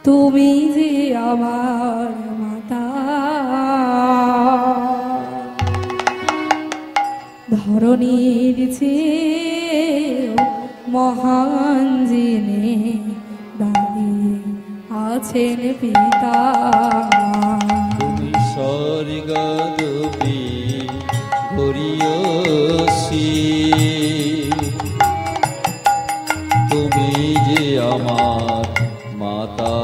তুমি যে আমার মাতা, ধরণীর চেয়ে মহান যিনি দাঁড়িয়ে আছেন পিতা। তুমি স্বর্গদপি গরিয়সী, তুমি যে আমার মাতা,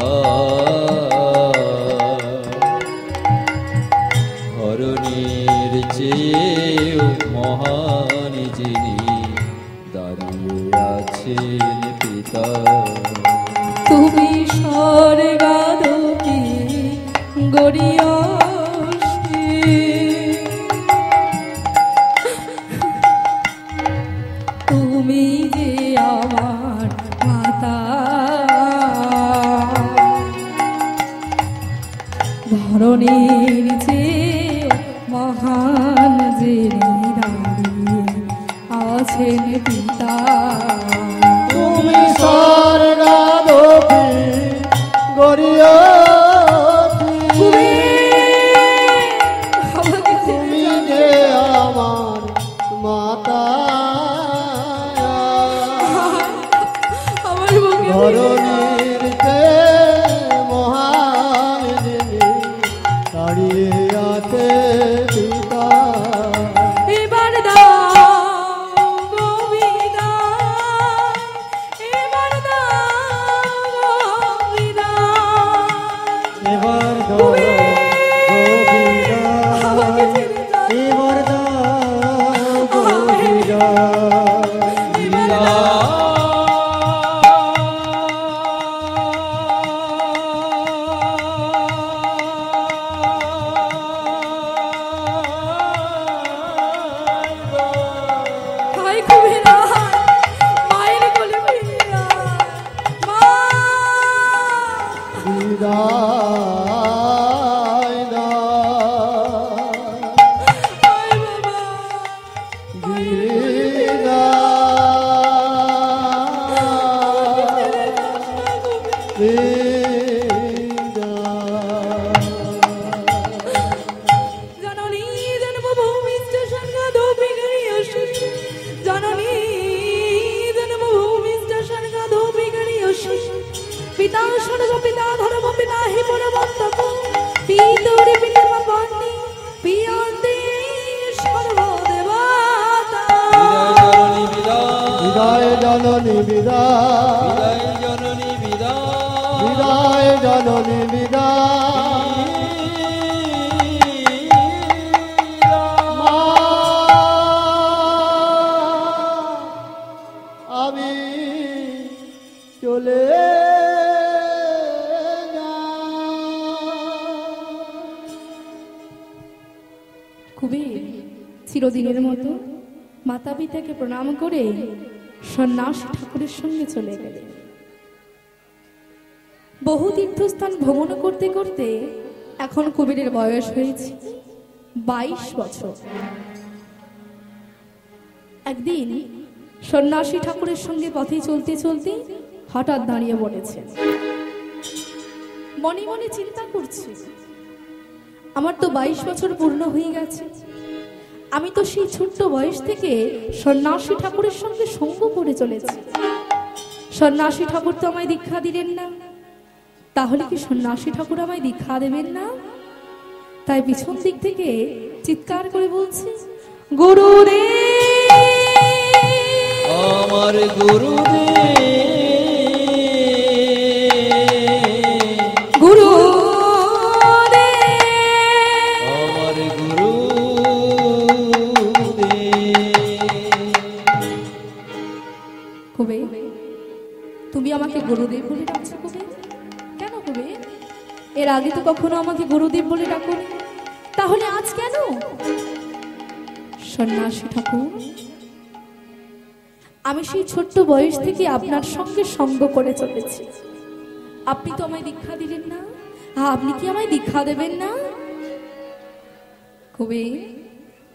ধরণীর চেয়েও মহান যিনি দাঁড়িয়ে আছেন পিতা। তুমি স্বর্গাদপি গরিয়সী, তুমি যে আমার মাতা, ধরণীর চেয়ে মহান যিনি দাঁড়িয়ে আছেন পিতা। তুমি স্বর্গাদপি গরিয়সী, তুমি যে আমার মাতা, আমার বুকে ধরণীর চেয়ে মহান যিনি দাঁড়িয়ে আছে পিতা। এবার দাও গো বিদায়, জননী বিদায়, বিদায় জননী বিদায়, বিদায় জননী বিদায়। মা, আমি চলে কুবের চিরদিনের মতো মাতা পিতাকে প্রণাম করে সন্ন্যাসী ঠাকুরের সঙ্গে চলে গেলেন। বহু তীর্থস্থান ভ্রমণ করতে করতে এখন কুবেরের বয়স হয়েছে 22 বছর। একদিন সন্ন্যাসী ঠাকুরের সঙ্গে পথে চলতে চলতে হঠাৎ দাঁড়িয়ে পড়েছে। মনে মনে চিন্তা করছে, আমার তো 22 বছর পূর্ণ হয়ে গেছে, আমি তো সেই ছোট্ট বয়স থেকে সন্ন্যাসী ঠাকুরের সঙ্গে সঙ্গ করে চলেছি। সন্ন্যাসী ঠাকুর তো আমায় দীক্ষা দিলেন না, তাহলে কি সন্ন্যাসী ঠাকুর আমায় দীক্ষা দেবেন না? তাই পিছন দিক থেকে চিৎকার করে বলছে, গুরুদেব, আমার গুরুদেব, গুরু আমার গুরুদেব। কবে তুমি আমাকে গুরুদেব বলে ডাকছো? কবে কেন কবে? এর আগে তো কখনো আমাকে গুরুদেব বলে ডাকোনি, তাহলে আজ কেন? সন্ন্যাসী ঠাকুর, আমি সেই ছোট্ট বয়স থেকে আপনার সঙ্গে সঙ্গ করে চলেছি, আপনি তো আমায় দীক্ষা দিলেন না, আপনি কি আমায় দীক্ষা দেবেন না? কবি,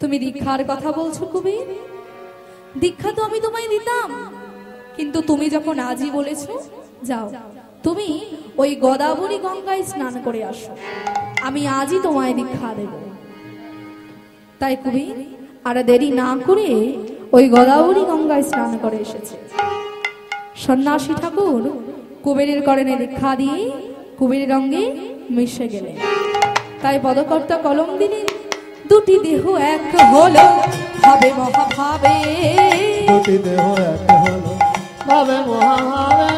তুমি দীক্ষার কথা বলছো কবি? দীক্ষা তো আমি তোমায় দিতাম, কিন্তু তুমি যখন আজই বলেছো যাও তুমি ওই গোদাবরী গঙ্গায় স্নান করে আসো, আমি আজই তোমায় দীক্ষা দেব। তাই কবি আর দেরি না করে ওই গোদাবরী গঙ্গায় স্নান করে এসেছে। সন্ন্যাসী ঠাকুর কুবেরের করণে দীক্ষা দিয়ে কুবের রঙে মিশে গেলেন। তাই পদকর্তা কলম দিলেন, দুটি দেহ এক হলো ভাবে মহাভাবে, দুটি দেহ এক হলো ভাবে মহাভাবে,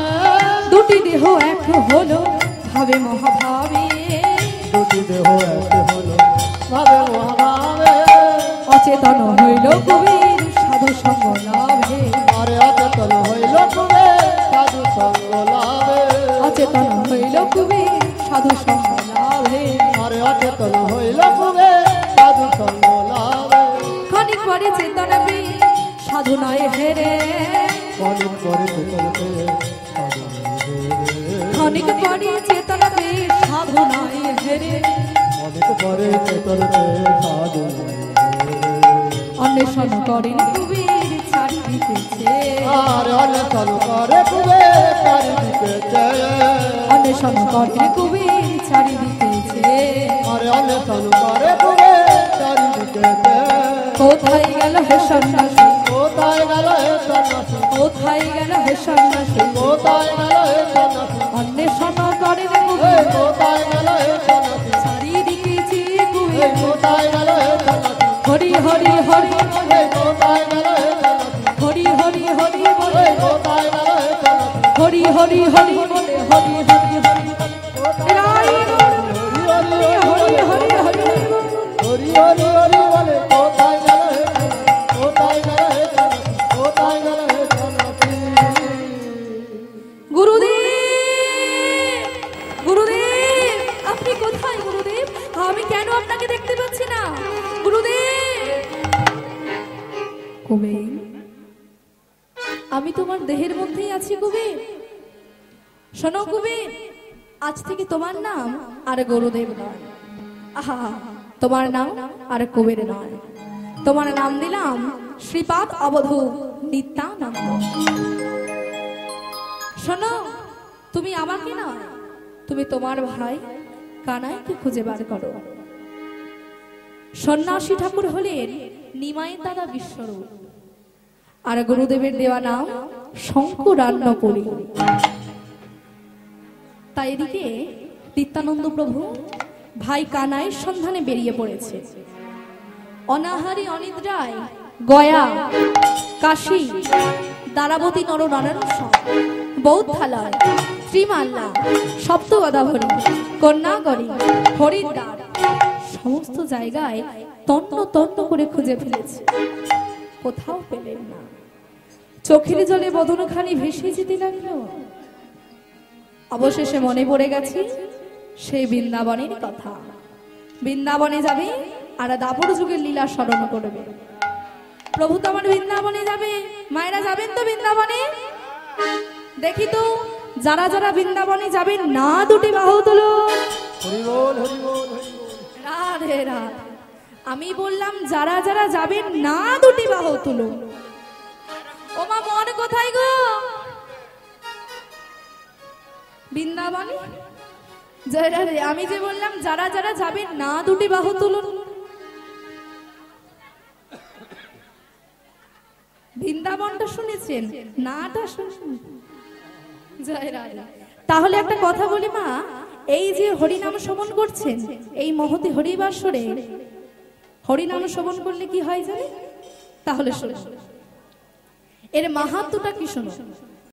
দুটি দেহ এক হলো ভাবে মহাভাবে, দুটি দেহ এক হলো ভাবে মহাভাবে। অচেতন হইল কুবের সাধু সঙ্গ লাভে, আরে অচেতন হইল কুবে সাধু সঙ্গ লাভে, অচেতন হইল কুবের সাধু সঙ্গ লাভে। আরে অচেতন হইল কুবে সাধু সঙ্গ লাভে। খানিক পরে চেতনা পেয়ে সাধু নয় হেরে, অনেক করে চলতে সাধু হেরে, খানিক পরে চেতনা পেয়ে সাধু নয় হেরে, অনেক পরে চলতে সাধু হেরে। অন্বেষণ করেন কুবের চারিদিকে, আর অন্বেষণ করে কুবে চারিদিকে, অন্বেষণ করেন কুবের চারিদিকে। আর অন্বেষণ করে কুবে চারিদিকে। কোথায় গেল হে সন্ন্যাসী, কোথায় গেল হে সন্ন্যাসী, কোথায় গেল হে সন্ন্যাসী, কোথায় গেল হে সন্ন্যাসী, অন্বেষণ করেন এই কুবের কোথায় গেল হে সন্ন্যাসী, চারিদিকে চেয়ে কুবের, এই কোথায় গেল হে সন্ন্যাসী, হরি হরি হরি এই কোথায় গেল হে সন্ন্যাসী, হরি হরি হরি বলে, এই কোথায় গেল হে সন্ন্যাসী, হরি হরি হরি বলে, হরি হরি হরি রায় হরি হরি হরি হরি হরি হরি হরি হরি বলে, কোথায় গেল হে সন্ন্যাসী, কোথায় গেল হে সন্ন্যাসী, কোথায় গেল হে সন্ন্যাসী। গুরুদেব, গুরুদেব, আপনি কোথায় গুরুদেব? আমি কেন আপনাকে দেখতে পাচ্ছি না গুরুদেব? কবে আমি তোমার দেহের মধ্যেই আছি কুবের। শোনো কুবের, আজ থেকে তোমার নাম আর গুরুদেব নয়, আহা তোমার নাম আর কুবের নয়, তোমার নাম দিলাম শ্রীপাদ অবধূত নিত্যানন্দ। শোনো, তুমি আমাকে নয়, তুমি তোমার ভাই কানাইকে খুঁজে বার করো। সন্ন্যাসী ঠাকুর হলেন নিমাই দাদা বিশ্বরূপ, আর গুরুদেবের দেওয়া নাম শঙ্করান্নপুরী। তাই এদিকে নিত্যানন্দ প্রভু ভাই কানাইয়ের সন্ধানে বেরিয়ে পড়েছে। অনাহারী অনিদ্রায় গয়া, কাশী, দ্বারাবতী নরনারায়ণ বৌদ্ধালয়, শ্রীমাল্লা, সপ্তগদাভরী, কন্যাগরী, হরিদ্বার সমস্ত জায়গায় তন্ন তন্ন করে খুঁজে ফেলেছে, কোথাও পেলেন না। চোখের জলে বদনখানি ভেসে যেতে লাগলো। অবশেষে মনে পড়ে গেছে সেই বৃন্দাবনের কথা। বৃন্দাবনে যাবে আর দাপর যুগের লীলা স্মরণ করবে। প্রভু তো আমার বৃন্দাবনে যাবে, মায়েরা যাবেন তো বৃন্দাবনে? দেখি তো যারা যারা বৃন্দাবনে যাবেন না দুটি বাহু তুলুন। হরি বল হরি বল হরি বল। রাধে রাধে। আমি বললাম যারা যারা যাবেন না দুটি বাহু তুলুন। ওমা মন কোথায় গো? বৃন্দাবনে জয় রাধে। আমি যে বললাম যারা যারা যাবেন না দুটি বাহু তুলুন। বৃন্দাবনটা শুনেছেন, নাটা শুনেছেন? জয় রাধে। তাহলে একটা কথা বলি মা, এই যে হরিনাম শ্রবণ করছেন, এই মহতি হরিবাসরে হরিনাম শ্রবণ করলে কি হয় জানেন? তাহলে শুনুন, এর মাহাত্ম্যটা কি শুনুন।